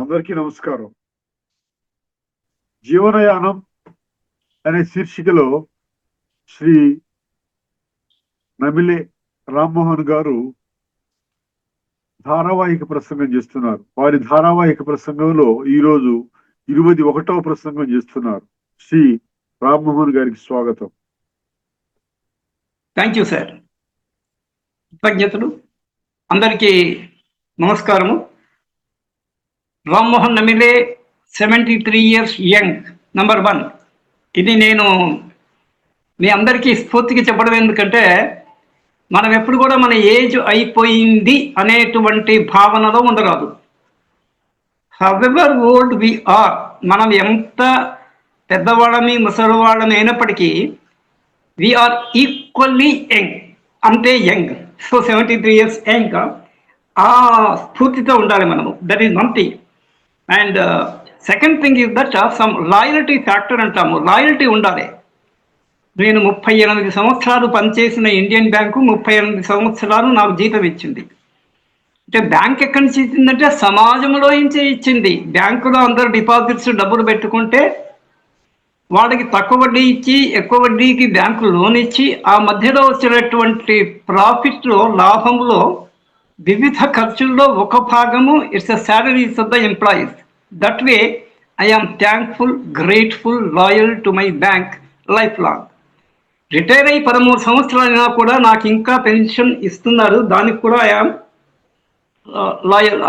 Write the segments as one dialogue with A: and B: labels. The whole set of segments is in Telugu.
A: అందరికీ నమస్కారం. జీవనయానం అనే శీర్షికలో శ్రీ నమిలే రామ్మోహన్ గారు ధారావాహిక ప్రసంగం చేస్తున్నారు. వారి ధారావాహిక ప్రసంగంలో ఈరోజు 21వ ప్రసంగం చేస్తున్నారు. శ్రీ రామ్మోహన్ గారికి స్వాగతం.
B: Thank you sir. కృతజ్ఞతలు. అందరికీ నమస్కారము. రామ్మోహన్ నమిలే 73 years యంగ్, నంబర్ 1. ఇది నేను మీ అందరికీ స్ఫూర్తిగా చెప్పడం ఎందుకంటే మనం ఎప్పుడు కూడా మన ఏజ్ అయిపోయింది అనేటువంటి భావనలో ఉండరాదు. హవెవర్ ఓల్డ్ వి ఆర్, మనం ఎంత పెద్దవాళ్ళని ముసలివాళ్ళని అయినప్పటికీ వీఆర్ ఈక్వల్లీ యంగ్, అంతే యంగ్. సో 73 years యంగ్, ఆ స్ఫూర్తితో ఉండాలి మనము. That is one thing. And second thing is that some loyalty factor అంటాము. లాయల్టీ ఉండాలి. నేను 38 సంవత్సరాలు పనిచేసిన ఇండియన్ బ్యాంకు 38 సంవత్సరాలు నాకు జీతం ఇచ్చింది. అంటే బ్యాంక్ ఎక్కడి నుంచి ఇచ్చిందంటే సమాజంలో నుంచి ఇచ్చింది. బ్యాంకులో అందరు డిపాజిట్స్ డబ్బులు పెట్టుకుంటే వాళ్ళకి తక్కువ వడ్డీ ఇచ్చి ఎక్కువ వడ్డీకి బ్యాంకు లోన్ ఇచ్చి ఆ మధ్యలో వచ్చినటువంటి ప్రాఫిట్లో, లాభంలో, వివిధ ఖర్చుల్లో ఒక భాగము it's the salaries of the employees. That way I am thankful, grateful, loyal to my bank life long. Retire అయ్యి 13 సంవత్సరాలైనా కూడా నాకు ఇంకా పెన్షన్ ఇస్తున్నారు. దానికి కూడా I am loyal,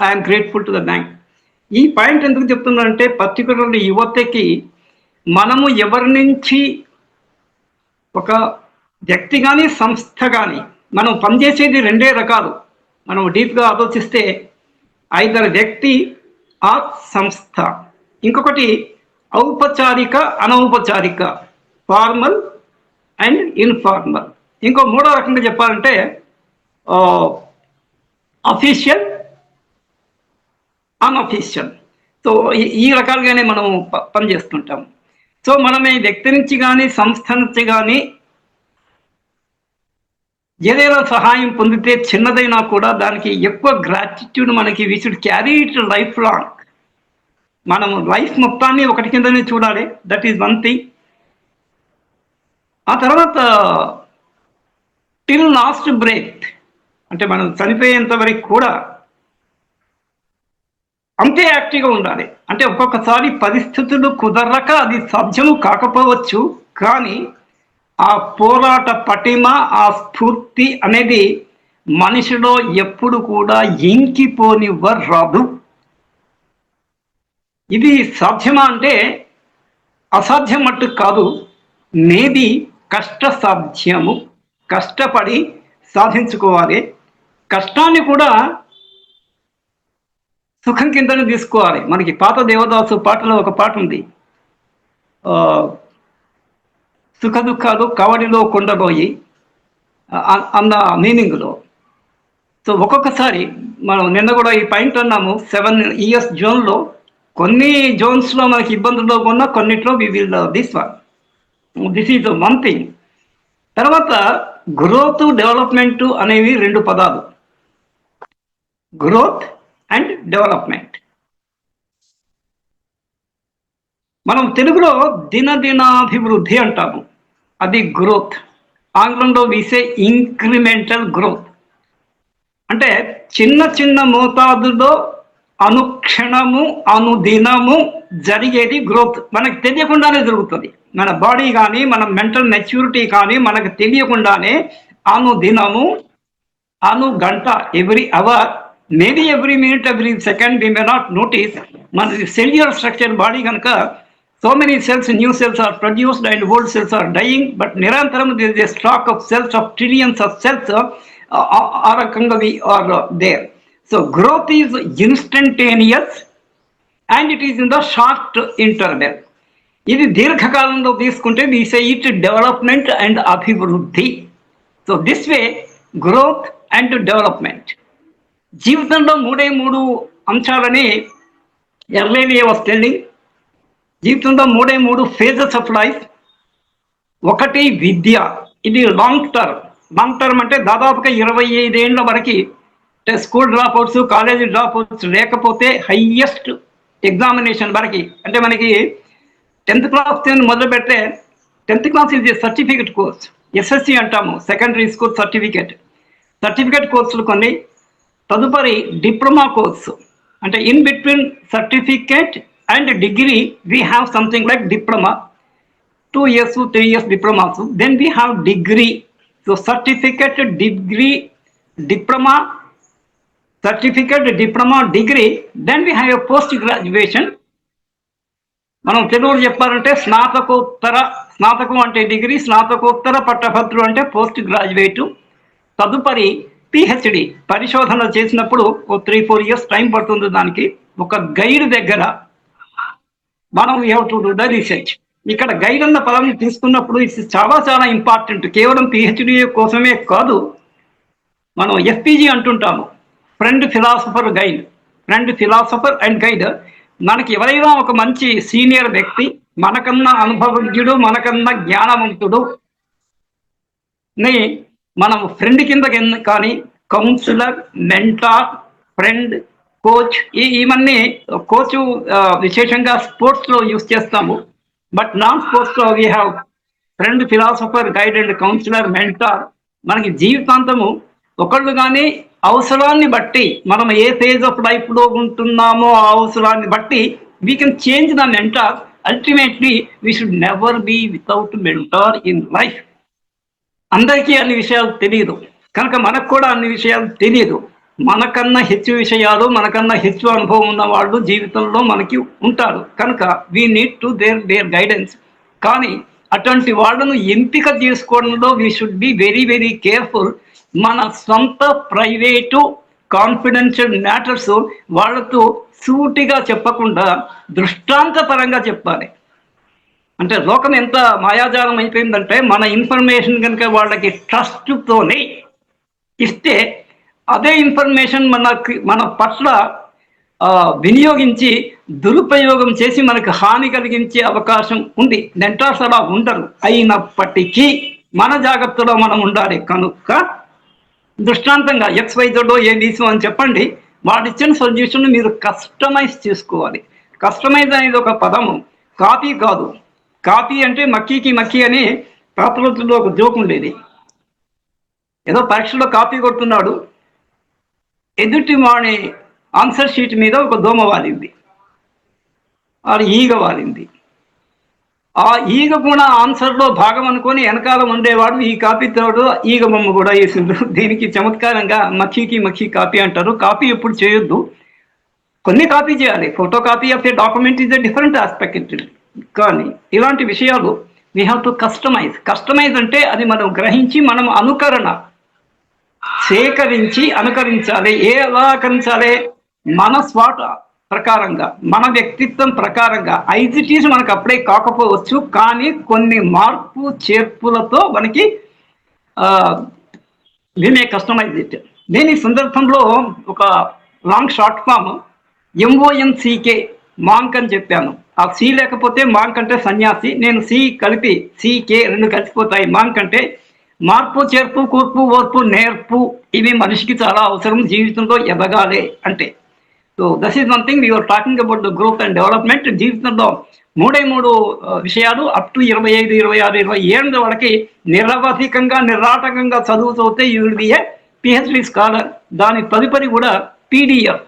B: I am grateful to the bank. ఈ పాయింట్ ఎందుకు చెప్తున్నానంటే పర్టికులర్లీ యువతకి మనము ఎవరి నుంచి, ఒక వ్యక్తి కానీ సంస్థ కానీ, మనం పనిచేసేది 2 రకాలు. మనం డీప్గా ఆలోచిస్తే ఐదర్ వ్యక్తి ఆ సంస్థ, ఇంకొకటి ఔపచారిక, అనౌపచారిక, ఫార్మల్ అండ్ ఇన్ఫార్మల్. ఇంకో 3వ రకంగా చెప్పాలంటే అఫీషియల్, అన్అఫీషియల్. సో ఈ రకాలుగానే మనం పనిచేస్తుంటాం. సో మనం ఈ వ్యక్తి నుంచి కానీ సంస్థ నుంచి కానీ ఏదైనా సహాయం పొందితే చిన్నదైనా కూడా దానికి ఎక్కువ గ్రాటిట్యూడ్ మనకి we should carry it life long. మనం లైఫ్ మొత్తాన్ని ఒకటి కిందనే చూడాలి. That is one thing. ఆ తర్వాత టిల్ లాస్ట్ బ్రేత్, అంటే మనం చనిపోయేంత వరకు కూడా అంతే యాక్టివ్గా ఉండాలి. అంటే ఒక్కొక్కసారి పరిస్థితులు కుదరక అది సాధ్యము కాకపోవచ్చు, కానీ ఆ పోరాట పటిమ, ఆ స్ఫూర్తి అనేది మనిషిలో ఎప్పుడు కూడా ఇంకిపోనివ్వరాదు. ఇది సాధ్యమా అంటే అసాధ్యం మట్టు కాదు, మేబీ కష్ట సాధ్యము. కష్టపడి సాధించుకోవాలి. కష్టాన్ని కూడా సుఖం కిందనే తీసుకోవాలి. మనకి పాత దేవదాసు పాటలో ఒక పాట ఉంది, సుఖ దుఃఖాలు కవడిలో కొండబోయి అన్న మీనింగ్లో. సో ఒక్కొక్కసారి మనం నిన్న కూడా ఈ పాయింట్ అన్నాము, 7 years జోన్లో కొన్ని జోన్స్లో మనకి ఇబ్బందుల్లో ఉన్న కొన్నిట్లో we will this one. This is one thing. తర్వాత గ్రోత్, డెవలప్మెంట్ అనేవి 2 పదాలు. Growth and development. మనం తెలుగులో దినదినాభివృద్ధి అంటాము, అది గ్రోత్. ఆంగ్లంలో వీసే ఇంక్రిమెంటల్ గ్రోత్. అంటే చిన్న చిన్న మోతాదులో అనుక్షణము, అనుదినము జరిగేది గ్రోత్. మనకు తెలియకుండానే జరుగుతుంది. మన బాడీ కానీ, మన మెంటల్ మెచ్యూరిటీ కానీ మనకు తెలియకుండానే అనుదినము, గంట, every hour, maybe every minute, every second, we may not notice. మన సెల్యులర్ స్ట్రక్చర్ బాడీ కనుక so many cells, new cells are produced and old cells are dying, but nirantaram there is a stock of cells, of trillions of cells are there. So growth is instantaneous and it is in the short interval. ఇది దీర్ఘకాలంలో తీసుకుంటే we say it development and abhivruddhi. So this way growth and development. జీవితంలో 3 అంశాలని ఎర్లీలీ వాస్ టెల్లింగ్. జీవితంలో 3 phases ఆఫ్ లైఫ్. ఒకటి విద్య, ఇది లాంగ్ టర్మ్. లాంగ్ టర్మ్ అంటే దాదాపుగా 25 ఏళ్ల వరకు school drop outs, college drop outs లేకపోతే హైయెస్ట్ ఎగ్జామినేషన్ వరకు, అంటే మనకి 10th క్లాస్ మొదలు పెడితే 10th క్లాస్ ఇది సర్టిఫికెట్ కోర్స్, ఎస్ఎస్సి అంటాము, సెకండరీ స్కూల్ సర్టిఫికెట్ కోర్సులు కొన్ని. తదుపరి డిప్లొమా కోర్సు, అంటే in between certificate and degree we have something like diploma, 2 years, 3 years diplomas. Then we have degree. So certificate, degree, diploma, certificate, diploma, degree. Then we have a post graduation. మనం తెలుగులో చెప్పాలంటే స్నాతకం అంటే డిగ్రీ, స్నాతకోత్తర పట్టభద్రులు అంటే పోస్ట్ గ్రాడ్యుయేట్. తదుపరి పిహెచ్డి, పరిశోధన చేసినప్పుడు 3-4 years టైం పడుతుంది. దానికి ఒక గైడ్ దగ్గర మనం we have to do the research. ఇక్కడ గైడ్ అన్న పదం తీసుకున్నప్పుడు ఇది చాలా చాలా ఇంపార్టెంట్. కేవలం పిహెచ్డి కోసమే కాదు, మనం ఎఫ్పిజి అంటుంటాము, ఫ్రెండ్ ఫిలాసఫర్ అండ్ గైడ్. మనకి ఎవరైనా ఒక మంచి సీనియర్ వ్యక్తి, మనకన్నా అనుభవజ్ఞుడు, మనకన్నా జ్ఞానవంతుడు ని మనం ఫ్రెండ్ కింద కానీ కౌన్సిలర్, మెంటార్, ఫ్రెండ్, కోచ్, ఇవన్నీ కోచ్ విశేషంగా స్పోర్ట్స్ లో యూస్ చేస్తాము. బట్ నాన్ స్పోర్ట్స్ లో we have friend, philosopher, guide and councillor, mentor. మనకి జీవితాంతము ఒకళ్ళు కానీ అవసరాన్ని బట్టి, మనం ఏ ఫేజ్ ఆఫ్ లైఫ్ లో ఉంటున్నామో ఆ అవసరాన్ని బట్టి we can change the mentor. Ultimately we should never be without mentor in life. అందరికీ అన్ని విషయాలు తెలియదు కనుక మనకు కూడా అన్ని విషయాలు తెలియదు. మనకన్నా హెచ్చు విషయాలు, మనకన్నా హెచ్చు అనుభవం ఉన్న వాళ్ళు జీవితంలో మనకి ఉంటారు. కనుక we need to their guidance. కానీ అటువంటి వాళ్ళను ఎంపిక చేసుకోవడంలో we should be very very careful. మన సొంత ప్రైవేటు కాన్ఫిడెన్షియల్ మ్యాటర్స్ వాళ్ళతో సూటిగా చెప్పకుండా దృష్టాంతపరంగా చెప్పాలి. అంటే లోకం ఎంత మాయాజాలం అయిపోయిందంటే, మన ఇన్ఫర్మేషన్ కనుక వాళ్ళకి ట్రస్ట్తోనే ఇస్తే అదే ఇన్ఫర్మేషన్ మన పట్ల వినియోగించి దురుపయోగం చేసి మనకు హాని కలిగించే అవకాశం ఉంది. మెంటార్స్ అలా ఉండరు. అయినప్పటికీ మన జాగ్రత్తలో మనం ఉండాలి. కనుక దృష్టాంతంగా XYZ ABC అని చెప్పండి, వాడిచ్చిన సొల్యూషన్ మీరు కస్టమైజ్ చేసుకోవాలి. కస్టమైజ్ అనేది ఒక పదము, కాపీ కాదు. కాపీ అంటే మక్కీ అని పాత రోజుల్లో ఒక జోక్ ఉండేది. ఏదో పరీక్షలో కాపీ కొడుతున్నాడు, ఎదుటి వాడి ఆన్సర్ షీట్ మీద ఒక దోమ వాలింది, అది ఈగ వాలింది. ఆ ఈగ కూడా ఆన్సర్లో భాగం అనుకొని వెనకాల ఉండేవాడు ఈ కాపీ తోడు ఈగ బొమ్మ కూడా వేసిండు. దీనికి చమత్కారంగా మక్కీ కాపీ అంటారు. కాపీ ఎప్పుడు చేయొద్దు, కొన్ని కాపీ చేయాలి. Photo copy of A document is a different aspect. కానీ ఇలాంటి విషయాలు వీ హ్యావ్ టు కస్టమైజ్ అంటే అది మనం గ్రహించి మనం సేకరించి అనుకరించాలి. ఎలా అనుకరించాలి? మన స్వాట ప్రకారంగా, మన వ్యక్తిత్వం ప్రకారంగా. ఐజిటీస్ మనకు అప్లై కాకపోవచ్చు, కానీ కొన్ని మార్పు చేర్పులతో మనకి మేమే కస్టమైజ్ ఇట్. నేను ఈ సందర్భంలో ఒక long short form MONCK monk అని చెప్పాను. ఆ సి లేకపోతే మాంక్ అంటే సన్యాసి, నేను సి కలిపి CK 2 కలిసిపోతాయి. మాంక్ అంటే మార్పు, చేర్పు, కూర్పు, ఓర్పు, నేర్పు. ఇవి మనిషికి చాలా అవసరం జీవితంలో ఎదగాలి అంటే. So that is one thing we are talking about the growth and development. జీవితంలో 3 విషయాలు అప్ టు 25, 26, 27 వాళ్ళకి నిరవధికంగా నిరాటకంగా చదివితే you will be A PhD scholar. దాని తదుపరి కూడా PDF,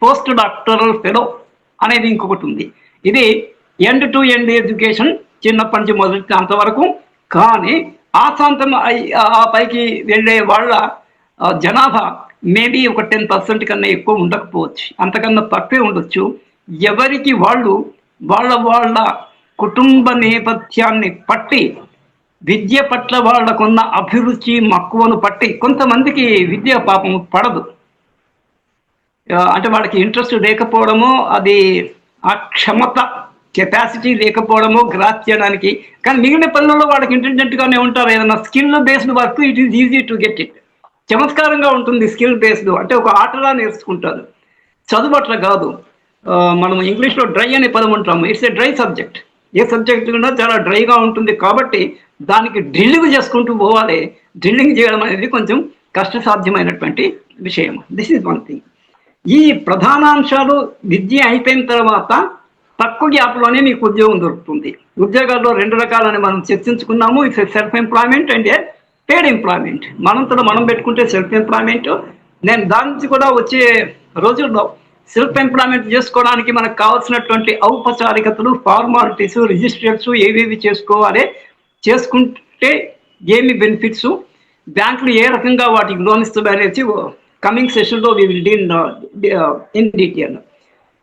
B: పోస్ట్ డాక్టరల్ ఫెలో అనేది ఇంకొకటి ఉంది. ఇది ఎండ్ టు ఎండ్ ఎడ్యుకేషన్, చిన్నప్పటి నుంచి మొదటి అంతవరకు. కానీ ఆ పైకి వెళ్ళే వాళ్ళ జనాభా మేబీ ఒక 10% కన్నా ఎక్కువ ఉండకపోవచ్చు, అంతకన్నా తక్కువే ఉండొచ్చు. ఎవరికి వాళ్ళు వాళ్ళ కుటుంబ నేపథ్యాన్ని పట్టి, విద్య పట్ల వాళ్ళకున్న అభిరుచి మక్కువను పట్టి, కొంతమందికి విద్య పాపం పడదు, అంటే వాళ్ళకి ఇంట్రెస్ట్ లేకపోవడమో, అది ఆ కెపాసిటీ లేకపోవడమో గ్రాస్ చేయడానికి. కానీ మిగిలిన పనులలో వాళ్ళకి ఇంటెలిజెంట్గానే ఉంటారు. ఏదైనా skill based work it is easy to get it. చమత్కారంగా ఉంటుంది స్కిల్ బేస్డ్, అంటే ఒక ఆటలా నేర్చుకుంటారు. చదువు అట్లా కాదు. మనం ఇంగ్లీష్లో డ్రై అనే పదం ఉంటాము. It's a dry subject. A subject కూడా చాలా డ్రైగా ఉంటుంది కాబట్టి దానికి డ్రిల్లింగ్ చేసుకుంటూ పోవాలి. డ్రిల్లింగ్ చేయడం అనేది కొంచెం కష్టసాధ్యమైనటువంటి విషయం. This is one thing. ఈ ప్రధానాంశాలు విద్య అయిపోయిన తర్వాత తక్కువ గ్యాప్లోనే మీకు ఉద్యోగం దొరుకుతుంది. ఉద్యోగాల్లో 2 రకాలని మనం చర్చించుకున్నాము. It's self employment and paid employment. మనంతో మనం పెట్టుకుంటే సెల్ఫ్ ఎంప్లాయ్మెంట్. నేను దాని నుంచి కూడా వచ్చే రోజుల్లో సెల్ఫ్ ఎంప్లాయ్మెంట్ చేసుకోవడానికి మనకు కావాల్సినటువంటి ఔపచారికతలు, ఫార్మాలిటీస్, రిజిస్ట్రేషన్స్ ఏవేవి చేసుకోవాలి, చేసుకుంటే ఏమి బెనిఫిట్స్, బ్యాంకులు ఏ రకంగా వాటికి లోన్ ఇస్తున్నాయి అనేది కమింగ్ సెషన్లో we will deal in detail.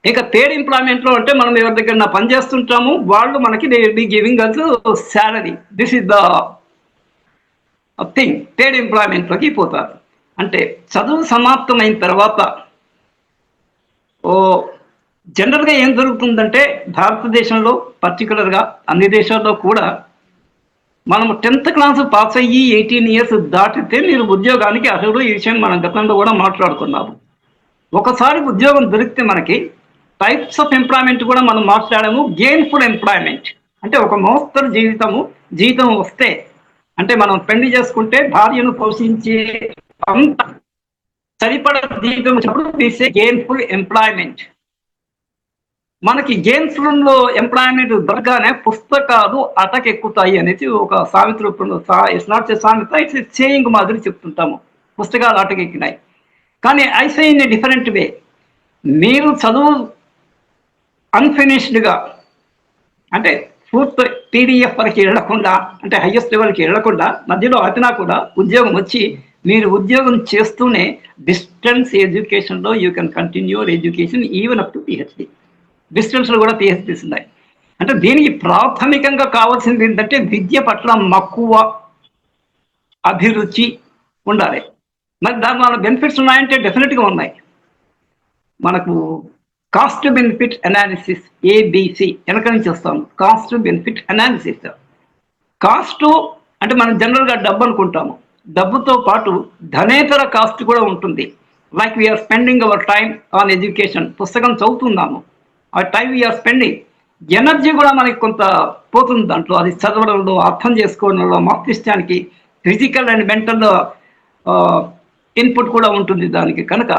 B: ఇక పేడ్ ఎంప్లాయ్మెంట్లో అంటే మనం ఎవరి దగ్గర పని చేస్తుంటాము, వాళ్ళు మనకి they will be giving us salary. This is the thing. Paid ఎంప్లాయ్మెంట్లోకి పోతారు. అంటే చదువు సమాప్తమైన తర్వాత జనరల్గా ఏం జరుగుతుందంటే భారతదేశంలో పర్టికులర్గా అన్ని దేశాల్లో కూడా మనము 10th క్లాస్ పాస్ అయ్యి 18 years దాటితే మీరు ఉద్యోగానికి అర్హుడు. ఈ విషయం మనం గతంలో కూడా మాట్లాడుకున్నాము. ఒకసారి ఉద్యోగం దొరికితే మనకి టైప్స్ ఆఫ్ ఎంప్లాయ్మెంట్ కూడా మనం మాట్లాడాము. గెయిన్ఫుల్ ఎంప్లాయ్మెంట్ అంటే ఒక మోస్తరు జీవితం వస్తే, అంటే మనం పెళ్లి చేసుకుంటే భార్యను పోషించే అంత సరిపడ జీవితం వచ్చినప్పుడు తీసే గెయిన్ఫుల్ ఎంప్లాయ్మెంట్. మనకి గేమ్స్ఫుల్ ఎంప్లాయ్మెంట్ దొరకగానే పుస్తకాలు అటకెక్కుతాయి అనేది ఒక సామెత. ఇట్స్ నాట్ ఏ సామెత, ఇట్స్ సేయింగ్ మాదిరి చెప్తుంటాము. పుస్తకాలు అటకెక్కినాయి. కానీ I say in a different way. మీరు చదువు అన్ఫినిష్డ్గా అంటే పూర్తి పీడిఎఫ్ వరకు వెళ్ళకుండా, అంటే హైయెస్ట్ లెవెల్కి వెళ్ళకుండా మధ్యలో అతినా కూడా ఉద్యోగం వచ్చి మీరు ఉద్యోగం చేస్తూనే డిస్టెన్స్ ఎడ్యుకేషన్లో you can continue your education even up to PhD. డిస్టెన్స్లో కూడా పిహెచ్డీస్ ఉన్నాయి. అంటే దీనికి ప్రాథమికంగా కావాల్సింది ఏంటంటే విద్య పట్ల మక్కువ, అభిరుచి ఉండాలి. మరి దాని వల్ల బెనిఫిట్స్ ఉన్నాయంటే డెఫినెట్గా ఉన్నాయి. మనకు కాస్ట్ బెనిఫిట్ అనాలిసిస్ ABC వెనక నుంచి వస్తాము. Cost benefit analysis. కాస్ట్ అంటే మనం జనరల్గా డబ్బు అనుకుంటాము. డబ్బుతో పాటు ధనేతర కాస్ట్ కూడా ఉంటుంది. Like we are spending our time on education. పుస్తకం చదువుతున్నాము, ఆ టైం వీఆర్ స్పెండింగ్. ఎనర్జీ కూడా మనకి కొంత పోతుంది దాంట్లో. అది చదవడంలో, అర్థం చేసుకోవడంలో, మస్తిష్కానికి ఫిజికల్ అండ్ మెంటల్ ఇన్పుట్ కూడా ఉంటుంది దానికి. కనుక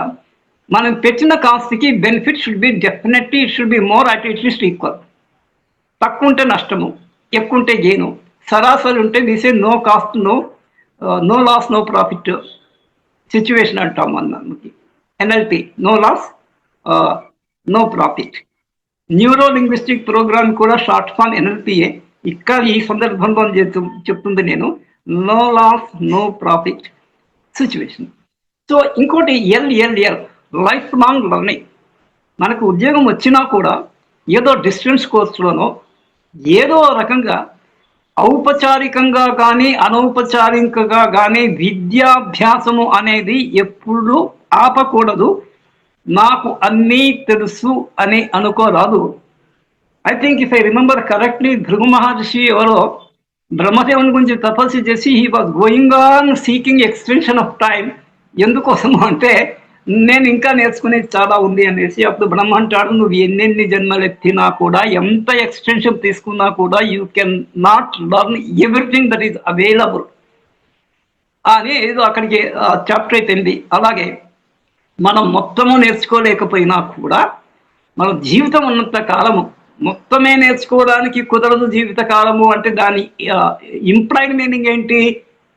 B: మనం పెట్టిన కాస్ట్కి benefit should be definitely it should be more at least equal. తక్కువ ఉంటే నష్టము, ఎక్కువ ఉంటే గెయిను. సరాసరి ఉంటే this is no cost no loss no profit situation అంటాం మనకి. NLP, no loss no profit. Neuro linguistic programme కూడా షార్ట్ ఫామ్ NLPఏ. ఇక్కడ ఈ సందర్భంలో చెప్తుంది నేను, no loss no profit situation. So ఇంకోటి LLL, లైఫ్ లాంగ్ లర్నింగ్. మనకు ఉద్యోగం వచ్చినా కూడా ఏదో డిస్టెన్స్ కోర్సులోనో ఏదో రకంగా ఔపచారికంగా కానీ అనౌపచారికంగా కానీ విద్యాభ్యాసము అనేది ఎప్పుడు ఆపకూడదు. నాకు అన్నీ తెలుసు అని అనుకోరాదు. I think if I remember correctly, Bhrigu Maharshi ఎవరో బ్రహ్మదేవుని గురించి తపస్సు చేసి he was going on seeking extension of time. ఎందుకోసము అంటే నేను ఇంకా నేర్చుకునేది చాలా ఉంది అనేసి. అప్పుడు బ్రహ్మ అంటాడు, నువ్వు ఎన్నెన్ని జన్మలు ఎత్తినా కూడా, ఎంత ఎక్స్టెన్షన్ తీసుకున్నా కూడా you can not learn everything that is available అని ఏదో అక్కడికి చాప్టర్ అయిపోయింది. అలాగే మనం మొత్తము నేర్చుకోలేకపోయినా కూడా మన జీవితం ఉన్నంత కాలము మొత్తమే నేర్చుకోవడానికి కుదరదు. జీవిత కాలము అంటే దాని ఇంప్లాయిడ్ మీనింగ్ ఏంటి?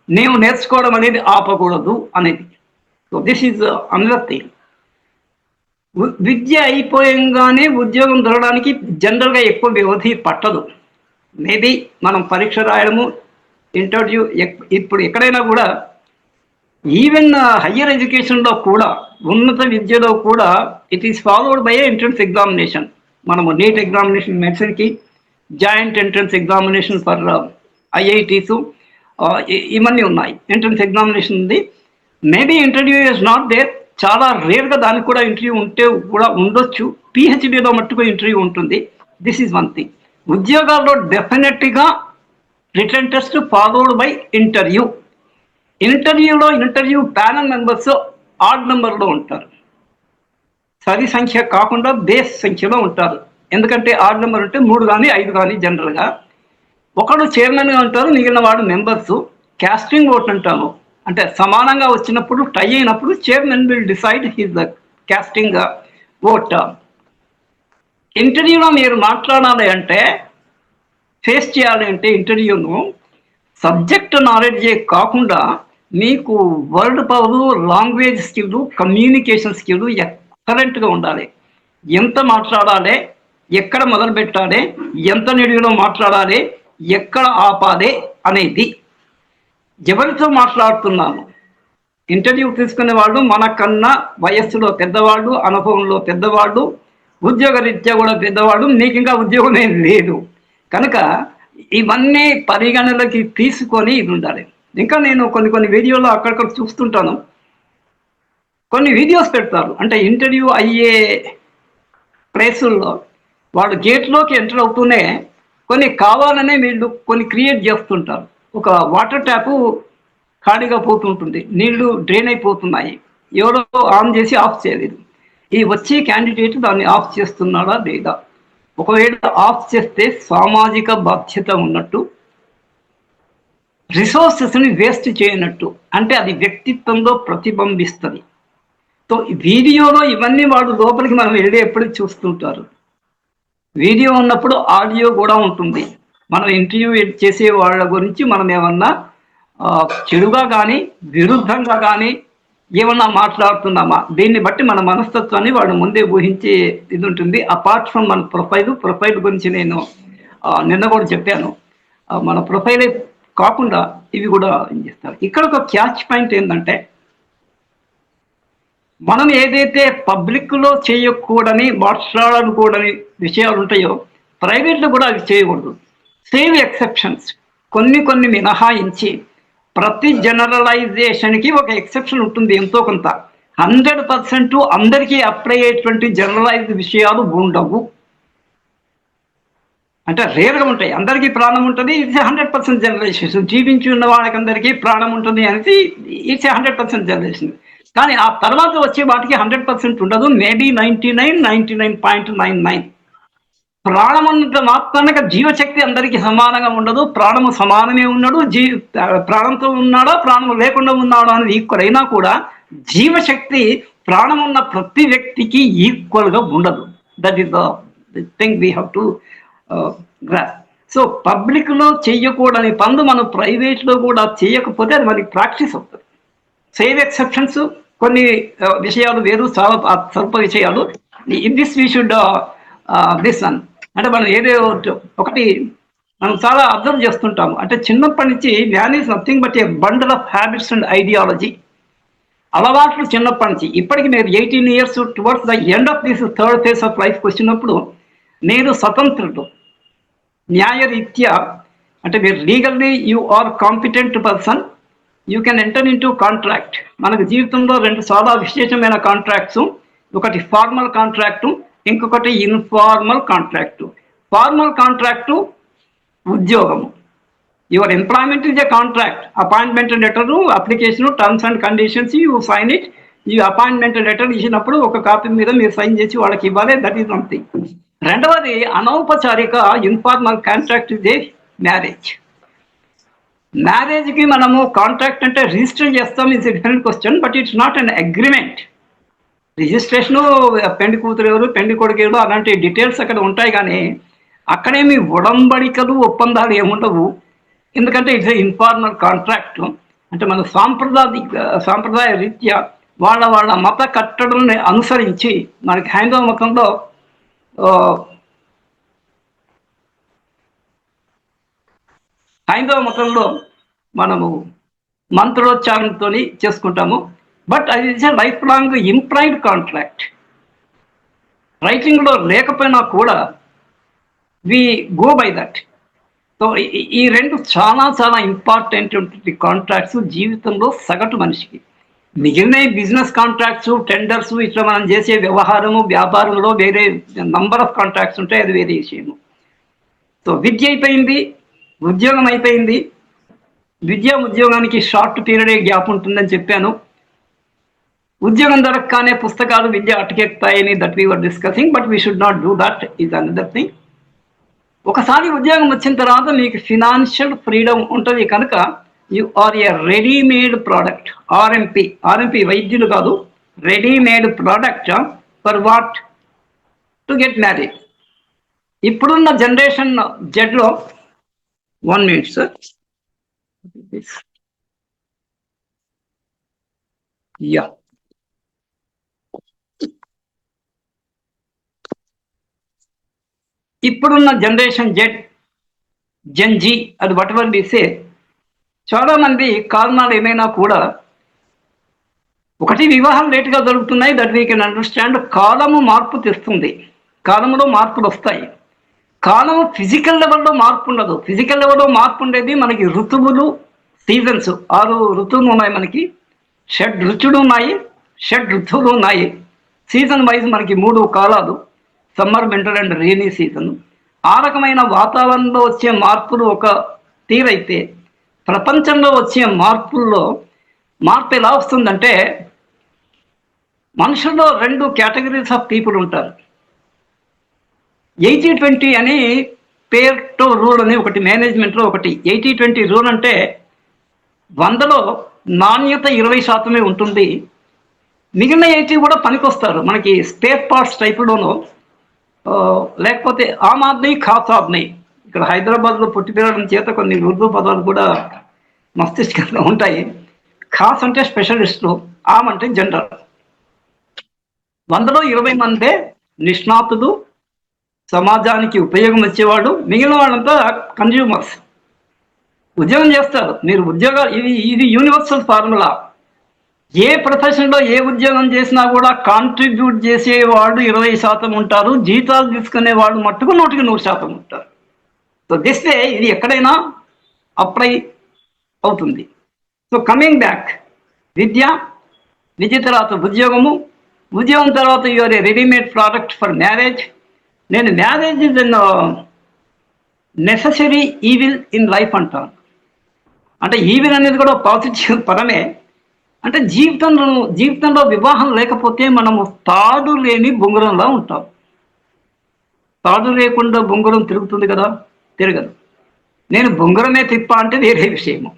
B: నేను నేర్చుకోవడం అనేది ఆపకూడదు అనేది. So this is another thing. విద్య అయిపోయంగానే ఉద్యోగం దొరకడానికి జనరల్గా ఎక్కువ వ్యవధి పట్టదు. మేబీ మనం పరీక్ష రాయడము, ఇంటర్వ్యూ, ఇప్పుడు ఎక్కడైనా కూడా ఈవెన్ హయ్యర్ ఎడ్యుకేషన్లో కూడా, ఉన్నత విద్యలో కూడా it is followed by entrance examination. మనము నీట్ ఎగ్జామినేషన్ మెడిసిన్కి, joint entrance examination for IITs ఇవన్నీ ఉన్నాయి. ఎంట్రన్స్ ఎగ్జామినేషన్ ఉంది. Maybe interview is not there. చాలా రేర్గా దానికి కూడా ఇంటర్వ్యూ ఉంటే కూడా ఉండొచ్చు. PhDలో మట్టుకు ఇంటర్వ్యూ ఉంటుంది. This is one thing. ఉద్యోగాల్లో definitely written test followed by interview. Interview panel members odd నెంబర్లో ఉంటారు. సరి సంఖ్య కాకుండా బేస్ సంఖ్యలో ఉంటారు. ఎందుకంటే ఆడ్ నెంబర్ ఉంటే 3 కానీ 5 కానీ జనరల్గా. ఒకడు చైర్మన్గా ఉంటారు, మిగిలిన వాడు మెంబర్స్. క్యాస్టింగ్ ఓట్ అంటాము. అంటే సమానంగా వచ్చినప్పుడు టై అయినప్పుడు chairman will decide his the casting vote. ఇంటర్వ్యూలో మీరు మాట్లాడాలి అంటే, ఫేస్ చేయాలి అంటే ఇంటర్వ్యూను సబ్జెక్ట్ నాలెడ్జే కాకుండా మీకు word power, language skill, communication skill ఎక్సలెంట్గా ఉండాలి. ఎంత మాట్లాడాలి, ఎక్కడ మొదలు పెట్టాలి, ఎంత నిడిలో మాట్లాడాలి, ఎక్కడ ఆపాలి అనేది. ఎవరితో మాట్లాడుతున్నాము, ఇంటర్వ్యూ తీసుకునే వాళ్ళు మనకన్నా వయస్సులో పెద్దవాళ్ళు, అనుభవంలో పెద్దవాళ్ళు, ఉద్యోగ రీత్యా కూడా పెద్దవాళ్ళు, మీకు ఇంకా ఉద్యోగమే లేదు కనుక ఇవన్నీ పరిగణలోకి తీసుకొని ఇది ఉండాలి. ఇంకా నేను కొన్ని వీడియోలో అక్కడక్కడ చూస్తుంటాను, కొన్ని వీడియోస్ పెడతారు. అంటే ఇంటర్వ్యూ అయ్యే ప్లేసుల్లో వాళ్ళు గేట్లోకి ఎంటర్ అవుతూనే కొన్ని కావాలనే వీళ్ళు కొన్ని క్రియేట్ చేస్తుంటారు. ఒక వాటర్ ట్యాపు ఖాళీగా పోతుంటుంది, నీళ్లు డ్రైన్ అయిపోతున్నాయి, ఎవరో ఆన్ చేసి ఆఫ్ చేయలేదు. ఈ వచ్చే క్యాండిడేట్ దాన్ని ఆఫ్ చేస్తున్నాడా లేదా, ఒకవేళ ఆఫ్ చేస్తే సామాజిక బాధ్యత ఉన్నట్టు, రిసోర్సెస్ని వేస్ట్ చేయనట్టు, అంటే అది వ్యక్తిత్వంలో ప్రతిబింబిస్తుంది. సో వీడియోలో ఇవన్నీ వాడు లోపలికి మనం వెళ్ళి ఎప్పటికి చూస్తుంటారు. వీడియో ఉన్నప్పుడు ఆడియో కూడా ఉంటుంది. మనం ఇంటర్వ్యూ చేసే వాళ్ళ గురించి మనం ఏమన్నా చెడుగా కానీ విరుద్ధంగా కానీ ఏమన్నా మాట్లాడుతున్నామా, దీన్ని బట్టి మన మనస్తత్వాన్ని వాడు ముందే ఊహించే ఇది ఉంటుంది. అపార్ట్ ఫ్రమ్ మన ప్రొఫైల్ గురించి నేను నిన్న కూడా చెప్పాను. మన ప్రొఫైలే కాకుండా ఇవి కూడా ఏం చేస్తారు. ఇక్కడ ఒక క్యాచ్ పాయింట్ ఏంటంటే, మనం ఏదైతే పబ్లిక్లో చేయకూడని, మాట్లాడకూడని విషయాలు ఉంటాయో ప్రైవేట్లో కూడా అవి చేయకూడదు. సేవ్ ఎక్సెప్షన్స్, కొన్ని మినహాయించి ప్రతి జనరలైజేషన్కి ఒక ఎక్సెప్షన్ ఉంటుంది ఎంతో కొంత. 100% అందరికీ అప్లై అయ్యేటువంటి జనరలైజ్డ్ విషయాలు ఉండవు. అంటే రేర్గా ఉంటాయి. అందరికీ ప్రాణం ఉంటుంది, ఇట్స్ 100% జనరలైజేషన్. జీవించి ఉన్న వాళ్ళకి అందరికీ ప్రాణం ఉంటుంది అనేది ఇట్స్ 100% జనరలైజేషన్. కానీ ఆ తర్వాత వచ్చే వాటికి 100% ఉండదు, మేబీ 99.99. ప్రాణం ఉన్నంత మాత్రాన జీవశక్తి అందరికీ సమానంగా ఉండదు. ప్రాణము సమానమే ఉన్నాడు, ప్రాణంతో ఉన్నాడా ప్రాణం లేకుండా ఉన్నాడా అనేది ఈక్వల్ అయినా కూడా జీవశక్తి ప్రాణం ఉన్న ప్రతి వ్యక్తికి ఈక్వల్గా ఉండదు. That is the thing we have to grasp. So పబ్లిక్లో చెయ్యకూడని పనులు మనం ప్రైవేట్లో కూడా చేయకపోతే అది మనకి ప్రాక్టీస్ అవుతుంది. సేవ్ ఎక్సెప్షన్స్, కొన్ని విషయాలు వేరు, చాలా స్వల్ప విషయాలు. In this we should this one. అంటే మనం ఏదో ఒకటి మనం చాలా అబ్జర్వ్ చేస్తుంటాము. అంటే చిన్నప్పటి నుంచి man is nothing but a bundle of habits and ideology. అలవాట్లు చిన్నప్పటి నుంచి ఇప్పటికి మీరు 18 years towards the end of this third phase of లైఫ్కి వచ్చినప్పుడు నేను స్వతంత్రుడు, న్యాయరీత్యా, అంటే మీరు legally you are competent person, you can enter in to contract. మనకు జీవితంలో రెండు చాలా విశేషమైన కాంట్రాక్ట్స్, ఒకటి ఫార్మల్ కాంట్రాక్టు, ఇంకొకటి ఇన్ఫార్మల్ కాంట్రాక్టు. ఫార్మల్ కాంట్రాక్టు ఉద్యోగము, your employment is a contract. Appointment letter, application, terms and conditions, you sign it. ఈ అపాయింట్మెంట్ లెటర్ ఇచ్చినప్పుడు ఒక కాపీ మీద మీరు సైన్ చేసి వాళ్ళకి ఇవ్వాలి, దట్ ఈస్ సంథింగ్. రెండవది అనౌపచారిక informal contract is a marriage. మ్యారేజ్కి మనము కాంట్రాక్ట్ అంటే రిజిస్టర్ చేస్తాం, it's a different question, but it's not an agreement. Registration, పెళ్లి కూతురు ఎవరు, పెళ్లి కొడుకు ఎవరు, అలాంటి డీటెయిల్స్ అక్కడ ఉంటాయి. కానీ అక్కడేమి ఉడంబడికలు, ఒప్పందాలు ఏముండవు. ఎందుకంటే ఇట్స్ ఇన్ఫార్మల్ కాంట్రాక్ట్. అంటే మన సాంప్రదాయ రీత్యా వాళ్ళ మత కట్టడల్ని అనుసరించి, మనకి హైందవ మతంలో మనము మంత్రోచ్చారణతో చేసుకుంటాము. బట్ అది is a lifelong implied contract. రైటింగ్లో లేకపోయినా కూడా we go by that. So ఈ రెండు చాలా చాలా ఇంపార్టెంట్ కాంట్రాక్ట్స్ జీవితంలో సగటు మనిషికి. మిగిలిన బిజినెస్ కాంట్రాక్ట్స్, టెండర్స్, ఇట్లా మనం చేసే వ్యవహారము, వ్యాపారంలో వేరే నంబర్ ఆఫ్ కాంట్రాక్ట్స్ ఉంటాయి, అది వేరే విషయము. సో విద్య అయిపోయింది, ఉద్యోగం అయిపోయింది. ఉద్యోగానికి షార్ట్ పీరియడే గ్యాప్ ఉంటుందని చెప్పాను. ఉద్యోగం దొరకగానే పుస్తకాలు విద్య అటుకెక్తాయని, that we were discussing, but we should not do that, is another thing. ఒకసారి ఉద్యోగం వచ్చిన తర్వాత మీకు ఫినాన్షియల్ ఫ్రీడమ్ ఉంటుంది కనుక you are a readymade product. RMP వైద్యులు కాదు, readymade product for what? To get married. ఇప్పుడున్న జనరేషన్ జెడ్లో 1 minute సార్. యా, ఇప్పుడున్న జనరేషన్ జెన్జీ, అది వాట్ ఎవర్ వి సే, చాలా మంది కారణాలు ఏమైనా కూడా, ఒకటి వివాహం లేటుగా జరుగుతున్నాయి, దట్ వీ కెన్ అండర్స్టాండ్. కాలము మార్పు తెస్తుంది, కాలంలో మార్పులు వస్తాయి. కాలము ఫిజికల్ లెవెల్లో మార్పు ఉండదు. ఫిజికల్ లెవెల్లో మార్పు ఉండేది మనకి ఋతువులు, సీజన్స్. 6 ఋతువులు ఉన్నాయి మనకి, 6 రుచులు ఉన్నాయి, 6 ఋతువులు ఉన్నాయి. సీజన్ వైజ్ మనకి 3 కాలాలు, summer, winter and rainy season. ఆ రకమైన వాతావరణంలో వచ్చే మార్పులు ఒక తీరైతే, ప్రపంచంలో వచ్చే మార్పుల్లో మార్పు ఎలా వస్తుందంటే, మనుషుల్లో 2 కేటగిరీస్ ఆఫ్ పీపుల్ ఉంటారు. 80-20 అని పేర్టో రూల్ అని ఒకటి, మేనేజ్మెంట్లో ఒకటి. 80-20 రూల్ అంటే 100లో నాణ్యత 20% ఉంటుంది, మిగిలిన 80 కూడా పనికొస్తారు. మనకి స్పేర్ పార్ట్స్ టైపులోనో, లేకపోతే ఆమ్ ఆద్మీ, ఖాస్ ఆద్మీ. ఇక్కడ హైదరాబాద్లో పుట్టి పెరగడం చేత కొన్ని ఉర్దూ పదాలు కూడా మస్తిష్కంలో ఉంటాయి. ఖాస్ అంటే స్పెషలిస్టులు, ఆమ్ అంటే జనరల్. 100లో 20 మందే నిష్ణాతులు, సమాజానికి ఉపయోగం వచ్చేవాడు. మిగిలిన వాళ్ళంతా కన్జ్యూమర్స్, ఉద్యోగం చేస్తారు. మీరు ఉద్యోగాలు, ఇది యూనివర్సల్ ఫార్ములా. ఏ ప్రొఫెషన్లో ఏ ఉద్యోగం చేసినా కూడా కాంట్రిబ్యూట్ చేసేవాళ్ళు 20% ఉంటారు, జీతాలు తీసుకునే వాళ్ళు మట్టుకు 100% ఉంటారు. సో దిస్ వే ఇది ఎక్కడైనా అప్లై అవుతుంది. సో కమింగ్ బ్యాక్, విద్య తర్వాత ఉద్యోగము, ఉద్యోగం తర్వాత your a readymade product for marriage. నేను marriage is an necessary evil in life అంటాను. అంటే ఈవిల్ అనేది కూడా పాజిటివ్ పదమే. అంటే జీవితంలో వివాహం లేకపోతే మనము తాడు లేని బొంగురంలా ఉంటాం. తాడు లేకుండా బొంగురం తిరుగుతుంది కదా? తిరగదు. నేను బొంగురమే తిప్ప అంటే వేరే విషయము.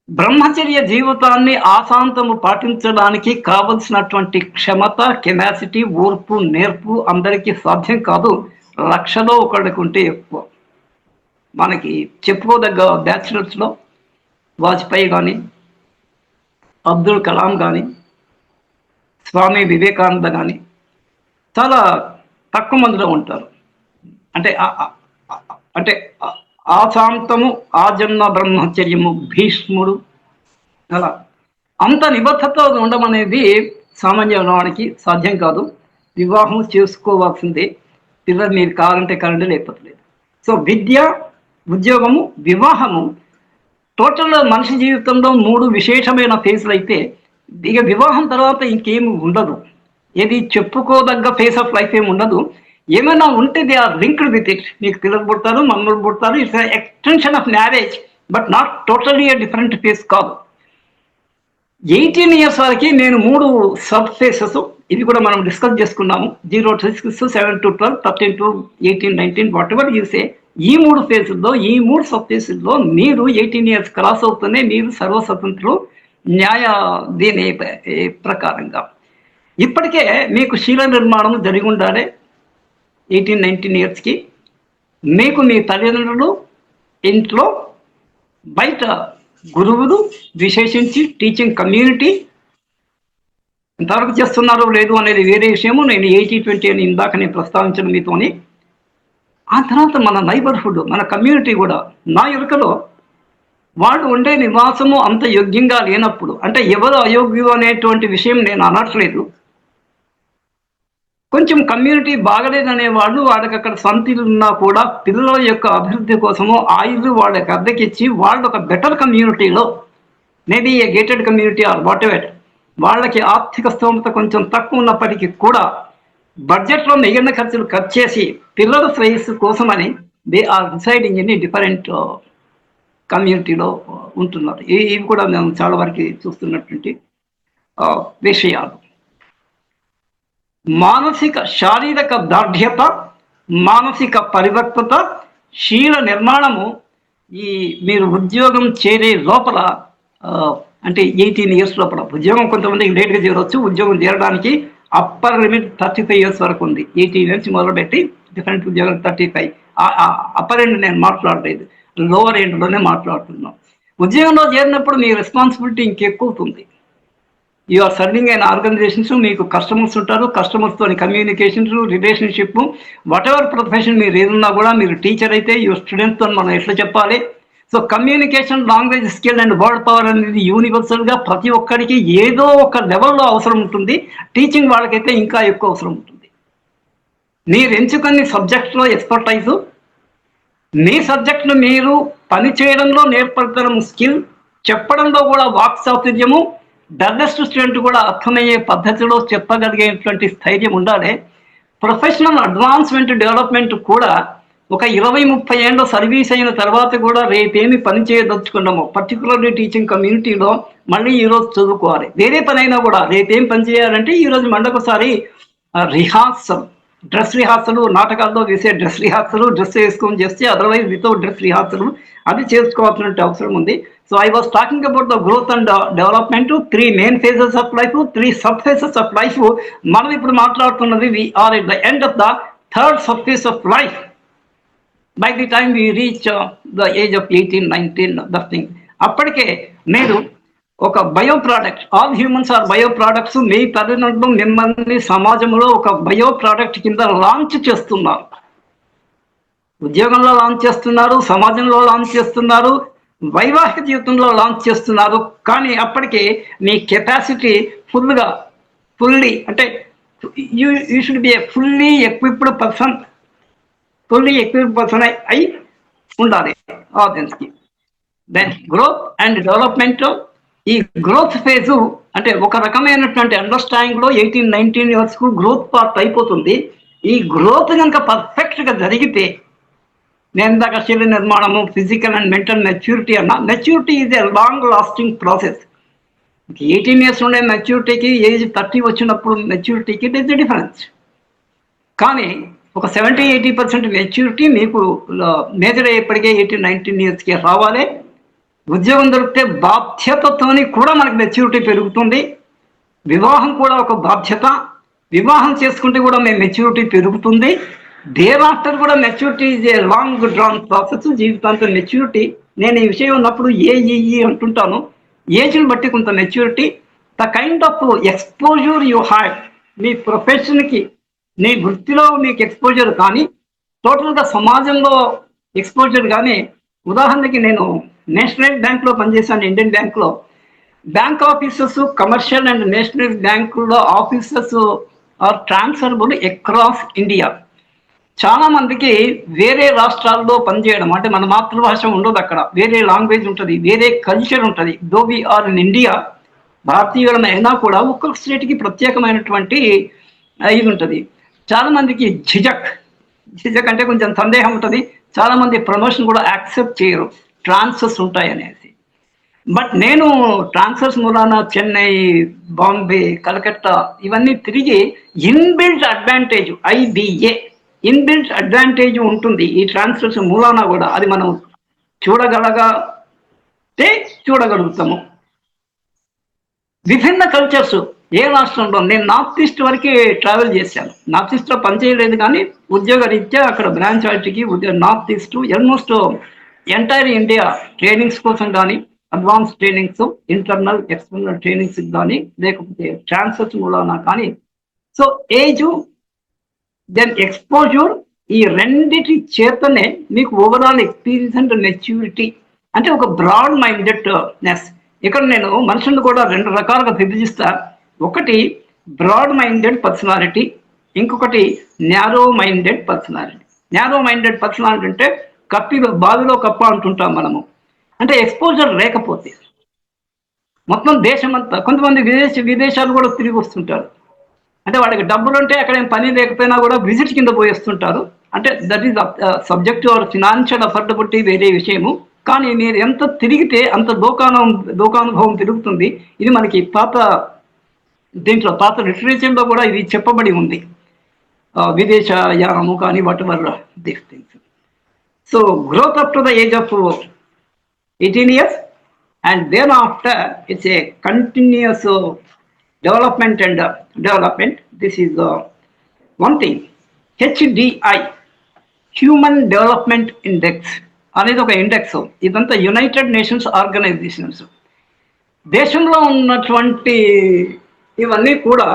B: బ్రహ్మచర్య జీవితాన్ని ఆశాంతము పాటించడానికి కావలసినటువంటి క్షమత, కెపాసిటీ, ఓర్పు, నేర్పు అందరికీ సాధ్యం కాదు. 1,00,000లో ఒకరికి ఉంటే ఎక్కువ. మనకి చెప్పుకోదగ్గ బ్యాచిలర్స్లో వాజ్పేయి కానీ, అబ్దుల్ కలాం కానీ, స్వామి వివేకానంద కానీ చాలా తక్కువ మందిలో ఉంటారు. అంటే ఆశాంతము, ఆజన్మ బ్రహ్మచర్యము, భీష్ముడు, అలా అంత నిబద్ధత ఉండడం అనేది సామాన్యవానికి సాధ్యం కాదు. వివాహం చేసుకోవాల్సిందే. పిల్లలు మీరు కావాలంటే కరెంట్ లేకపోతే లేదు. సో విద్య, ఉద్యోగము, వివాహము టోటల్ మనిషి జీవితంలో 3 విశేషమైన ఫేజ్లు అయితే, ఇక వివాహం తర్వాత ఇంకేమి ఉండదు. ఏది చెప్పుకోదగ్గ ఫేస్ ఆఫ్ లైఫ్ ఏమి ఉండదు. ఏమైనా ఉంటే they are linked with it. మీకు పిల్లలు పుడతారు, మనవలు పుడతారు. It's extension of marriage, but not totally a different phase కాదు. 18 years వరకు నేను 3 సబ్ ఫేసెస్, ఇవి కూడా మనం డిస్కస్ చేసుకున్నాము. 0 to 6, 7 to 12, 13 to 18, 19, what ever you say. ఈ 3 ఫేజుల్లో, ఈ 3 సబ్ ఫేజుల్లో మీరు 18 years క్రాస్ అవుతూనే మీరు సర్వస్వతంత్రులు, న్యాయ దీని ప్రకారంగా. ఇప్పటికే మీకు శీల నిర్మాణం జరిగి ఉండాలి 18-19 yearsకి. మీకు మీ తల్లిదండ్రులు, ఇంట్లో, బయట గురువులు, విశేషించి టీచింగ్ కమ్యూనిటీ ఎంతవరకు చేస్తున్నారో లేదు అనేది వేరే విషయము. నేను 80-20 అని ఇందాక నేను ప్రస్తావించడం మీతోని. ఆ తర్వాత మన నైబర్హుడ్, మన కమ్యూనిటీ కూడా. నా ఎరుకలో వాళ్ళు ఉండే నివాసము అంత యోగ్యంగా లేనప్పుడు, అంటే ఎవరు అయోగ్యం అనేటువంటి విషయం నేను అనట్లేదు. కొంచెం కమ్యూనిటీ బాగలేదనే వాళ్ళు, వాళ్ళకి అక్కడ సొంత ఇల్లు ఉన్నా కూడా పిల్లల యొక్క అభివృద్ధి కోసము ఆ ఇల్లు వాళ్ళకి అద్దెకిచ్చి వాళ్ళు ఒక బెటర్ కమ్యూనిటీలో, maybe a gated community or whatever, వాళ్ళకి ఆర్థిక స్తోమత కొంచెం తక్కువ ఉన్నప్పటికీ కూడా బడ్జెట్లో మిగిలిన ఖర్చులు ఖర్చు చేసి పిల్లల శ్రేయస్సు కోసమని they are deciding in different కమ్యూనిటీలో ఉంటున్నారు. ఇవి కూడా మేము చాలా వరకు చూస్తున్నటువంటి విషయాలు. మానసిక, శారీరక దార్ఢ్యత, మానసిక పరిపక్వత, శీల నిర్మాణము ఈ మీరు ఉద్యోగం చేరే లోపల అంటే 18 years లోపల ఉద్యోగం కొంతమందికి లేట్గా చేరవచ్చు. ఉద్యోగం చేరడానికి అప్పర్ లిమిట్ 35 years వరకు ఉంది. 18 నుంచి మొదలుపెట్టి డిఫరెంట్ ఉద్యోగం 35. అప్పర్ ఎండ్ నేను మాట్లాడలేదు, లోవర్ ఎండ్లోనే మాట్లాడుతున్నాం. ఉద్యోగంలో చేరినప్పుడు మీ రెస్పాన్సిబిలిటీ ఇంకెక్కువ అవుతుంది. యు ఆర్ సర్వింగ్ అయిన ఆర్గనైజేషన్స్, మీకు కస్టమర్స్ ఉంటారు, కస్టమర్స్తో communications, relationship, whatever profession మీరు ఏదున్నా కూడా, మీరు టీచర్ అయితే యువర్ స్టూడెంట్స్తో మనం ఎట్లా చెప్పాలి. So communication, language skill and word power అనేది యూనివర్సల్గా ప్రతి ఒక్కరికి ఏదో ఒక లెవెల్లో అవసరం ఉంటుంది. టీచింగ్ వాళ్ళకైతే ఇంకా ఎక్కువ అవసరం ఉంటుంది. మీరు ఎంచుకుని సబ్జెక్ట్లో ఎక్స్పర్టైజు, మీ సబ్జెక్ట్ను మీరు పని చేయడంలో నేర్పడడం స్కిల్, చెప్పడంలో కూడా వాక్ చాతుర్యము, డల్లెస్ట్ స్టూడెంట్ కూడా అర్థమయ్యే పద్ధతిలో చెప్పగలిగేటువంటి స్థైర్యం ఉండాలి. ప్రొఫెషనల్ అడ్వాన్స్మెంట్, డెవలప్మెంట్ కూడా ఒక 20-30 ఏళ్ళ సర్వీస్ అయిన తర్వాత కూడా రేపేమి పని చేయదలుచుకున్నామో, పర్టికులర్లీ టీచింగ్ కమ్యూనిటీలో మళ్ళీ ఈరోజు చదువుకోవాలి. వేరే పని అయినా కూడా రేపేం పని చేయాలంటే ఈరోజు మండకొకసారి రిహార్సల్, డ్రెస్ రిహార్సల్, నాటకాల్లో వేసే డ్రెస్ రిహార్సల్, డ్రెస్ వేసుకొని చేస్తే, అదర్వైజ్ వితౌట్ డ్రెస్ రిహార్సల్ అది చేసుకోవాల్సిన అవసరం ఉంది. So I was talking about the growth and development, 3 main phases of life, 3 sub phases of life. మనం ఇప్పుడు మాట్లాడుతున్నది we are at the end of the 3rd sub phase of life. By the time we reach the age of 18-19 that thing. అప్పటికే మీరు ఒక bio product, all humans are bio products. మీ తల్లిదండ్రులు మిమ్మల్ని సమాజంలో ఒక బయో ప్రోడక్ట్ కింద లాంచ్ చేస్తున్నారు. ఉద్యోగంలో లాంచ్ చేస్తున్నారు, సమాజంలో లాంచ్ చేస్తున్నారు, వైవాహిక జీవితంలో లాంచ్ చేస్తున్నారు. కానీ అప్పటికే మీ కెపాసిటీ ఫుల్లీ అంటే you should be a fully equipped person అయి ఉండాలి ఆడియన్స్కి. Then growth and development. ఈ గ్రోత్ ఫేజు అంటే ఒక రకమైనటువంటి అండర్స్టాండింగ్లో 18-19 yearsకు గ్రోత్ పార్ట్ అయిపోతుంది. ఈ గ్రోత్ కనుక పర్ఫెక్ట్గా జరిగితే, నేను ఇందాక శరీర నిర్మాణము, ఫిజికల్ అండ్ మెంటల్ మెచ్యూరిటీ అన్న, maturity is a long lasting process. 18 years ఉండే మెచ్యూరిటీకి, ఏజ్ 30 వచ్చినప్పుడు మెచ్యూరిటీకి ఇట్ ఇస్ డిఫరెన్స్. కానీ ఒక 70-80% మెచ్యూరిటీ మీకు మేజర్ అయ్యేప్పటికే 18-19 yearsకి రావాలి. ఉద్యోగం దొరికితే బాధ్యతతోని కూడా మనకు మెచ్యూరిటీ పెరుగుతుంది. వివాహం కూడా ఒక బాధ్యత. వివాహం చేసుకుంటే కూడా మేము మెచ్యూరిటీ పెరుగుతుంది. దేర్ ఆఫ్టర్ కూడా maturity is a long drawn process, జీవితాంతం మెచ్యూరిటీ. నేను ఈ విషయం ఉన్నప్పుడు ఏఈఈ అంటుంటాను. ఏజ్ని బట్టి కొంత maturity, the kind of exposure you have, మీ ప్రొఫెషన్కి, మీ వృత్తిలో మీకు ఎక్స్పోజర్ కానీ, టోటల్గా సమాజంలో ఎక్స్పోజర్ కానీ. ఉదాహరణకి నేను నేషనల్ బ్యాంక్లో పనిచేశాను, ఇండియన్ బ్యాంక్లో. Bank officers, commercial and national బ్యాంకుల్లో officers are transferable across India. చాలా మందికి వేరే రాష్ట్రాల్లో పనిచేయడం అంటే మన మాతృభాష ఉండదు అక్కడ, వేరే లాంగ్వేజ్ ఉంటుంది, వేరే కల్చర్ ఉంటుంది. దో వి ఆర్ ఇన్ ఇండియా, భారతీయులం అయినా కూడా ఒక్కొక్క స్టేట్కి ప్రత్యేకమైనటువంటి ఇది ఉంటుంది. చాలా మందికి ఝిజక్ అంటే కొంచెం సందేహం ఉంటుంది. చాలా మంది ప్రమోషన్ కూడా యాక్సెప్ట్ చేయరు, ట్రాన్స్ఫర్స్ ఉంటాయి అనేసి. బట్ నేను ట్రాన్స్ఫర్స్ మూలాన చెన్నై, బాంబే, కలకత్తా ఇవన్నీ తిరిగి inbuilt advantage, IBA inbuilt advantage ఉంటుంది ఈ ట్రాన్స్ఫర్స్ మూలాన కూడా. అది మనం చూడగలుగుతాము. విభిన్న కల్చర్స్ ఏ రాష్ట్రంలో, నేను నార్త్ ఈస్ట్ వరకు ట్రావెల్ చేశాను. నార్త్ ఈస్ట్లో పనిచేయలేదు కానీ ఉద్యోగ రీత్యా అక్కడ బ్రాంచ్ వాటికి north east almost entire India trainings కోసం కానీ, advance trainings, internal external trainings కానీ, లేకపోతే ట్రాన్స్ఫర్స్ మూలాన కానీ. సో ఏజ్ దెన్ ఎక్స్పోజర్, ఈ రెండిటి చేతనే మీకు ఓవరాల్ ఎక్స్పీరియన్స్ అండ్ మెచ్యూరిటీ అంటే ఒక బ్రాడ్ మైండెడ్నెస్. ఇక్కడ నేను మనుషులను కూడా 2 రకాలుగా విభజిస్తా. ఒకటి బ్రాడ్ మైండెడ్ పర్సనాలిటీ, ఇంకొకటి narrow minded personality. Narrow minded personality అంటే బావిలో కప్ప అంటుంటాం మనము. అంటే ఎక్స్పోజర్ లేకపోతే మొత్తం దేశమంతా, కొంతమంది విదేశాలు కూడా తిరిగి వస్తుంటారు. అంటే వాడికి డబ్బులు ఉంటే అక్కడ ఏం పని లేకపోయినా కూడా విజిట్ కింద పోయేస్తుంటారు. అంటే that is subject are financial affordability వేరే విషయము. కానీ మీరు ఎంత తిరిగితే అంత లోకానుభవం పెరుగుతుంది. ఇది మనకి పాత లిటరేచర్లో కూడా ఇది చెప్పబడి ఉంది, విదేశయానము కానీ what ever these things. So growth up to the age of 18 years, and thereafter it's a continuous development and development. This is one thing. HDI, human development index అనేది ఒక ఇండెక్స్. ఇదంతా యునైటెడ్ నేషన్స్ ఆర్గనైజేషన్స్. దేశంలో ఉన్నటువంటి ఇవన్నీ కూడా,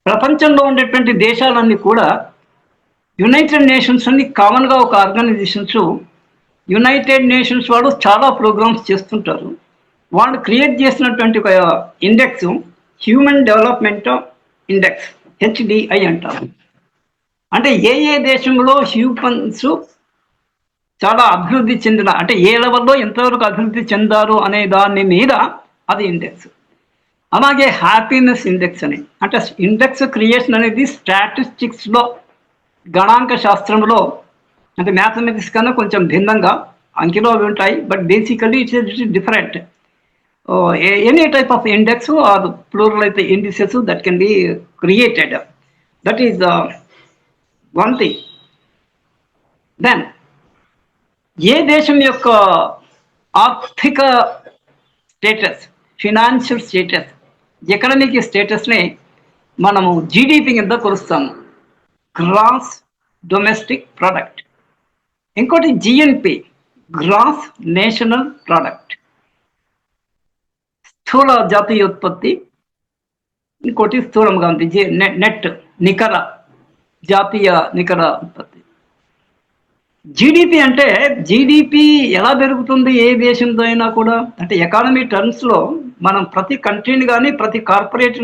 B: ప్రపంచంలో ఉండేటువంటి దేశాలన్నీ కూడా యునైటెడ్ నేషన్స్ అన్ని కామన్గా ఒక ఆర్గనైజేషన్స్. యునైటెడ్ నేషన్స్ వాళ్ళు చాలా ప్రోగ్రామ్స్ చేస్తుంటారు. వాళ్ళు క్రియేట్ చేసినటువంటి ఒక index human development index, HDI అంటారు. అంటే ఏ ఏ దేశంలో హ్యూమన్స్ చాలా అభివృద్ధి చెందిన, అంటే ఏ లెవెల్లో ఎంతవరకు అభివృద్ధి చెందారు అనే దాని మీద అది ఇండెక్స్. అలాగే హ్యాపీనెస్ ఇండెక్స్ అని, అంటే ఇండెక్స్ క్రియేషన్ అనేది స్టాటిస్టిక్స్లో, గణాంక శాస్త్రంలో, అంటే మ్యాథమెటిక్స్ కన్నా కొంచెం భిన్నంగా అంకెలో అవి ఉంటాయి. But basically it's different. Any type of index are plural అయితే indices that can be created. That is one thing. Then ఏ దేశం యొక్క ఆర్థిక స్టేటస్, ఫినాన్షియల్ స్టేటస్, ఎకనామిక్ స్టేటస్ని మనము జీడిపి కింద కొలుస్తాము, గ్రాస్ డొమెస్టిక్ ప్రోడక్ట్. ఇంకోటి GNP, గ్రాస్ నేషనల్ ప్రోడక్ట్, స్థూల జాతీయోత్పత్తి. ఇంకోటి స్థూలంగా ఉంది నెట్, నికర జాతీయ నికర ఉత్పత్తి. జీడిపి అంటే జీడిపి ఎలా పెరుగుతుంది ఏ దేశంతో అయినా కూడా, అంటే ఎకానమీ టర్మ్స్లో మనం ప్రతి కంట్రీని కానీ ప్రతి కార్పొరేట్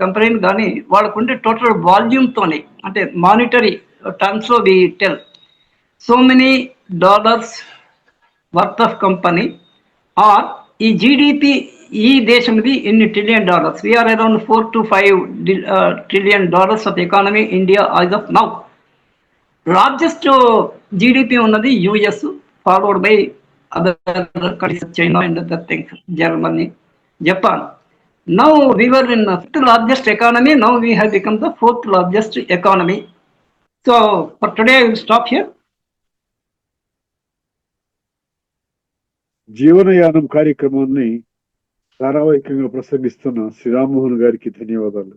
B: కంపెనీని కానీ వాళ్ళకుండే టోటల్ వాల్యూమ్తోని, అంటే మానిటరీ టర్మ్స్లో we tell so many dollars worth of company, or ఈ జీడిపి ఈ దేశంది ఇన్ని trillion dollars. We are around 4 to 5 trillion dollars of economy India as of now. Largest GDP ఉన్నది US, followed by other countries, China and other things, Germany, Japan. Now we were in the 5th largest economy, now we have become the 4th largest economy. So for today I will stop here.
A: జీవనయానం కార్యక్రమాన్ని ధారావాహికంగా ప్రసంగిస్తున్న శ్రీ రామ్మోహన్ గారికి ధన్యవాదాలు.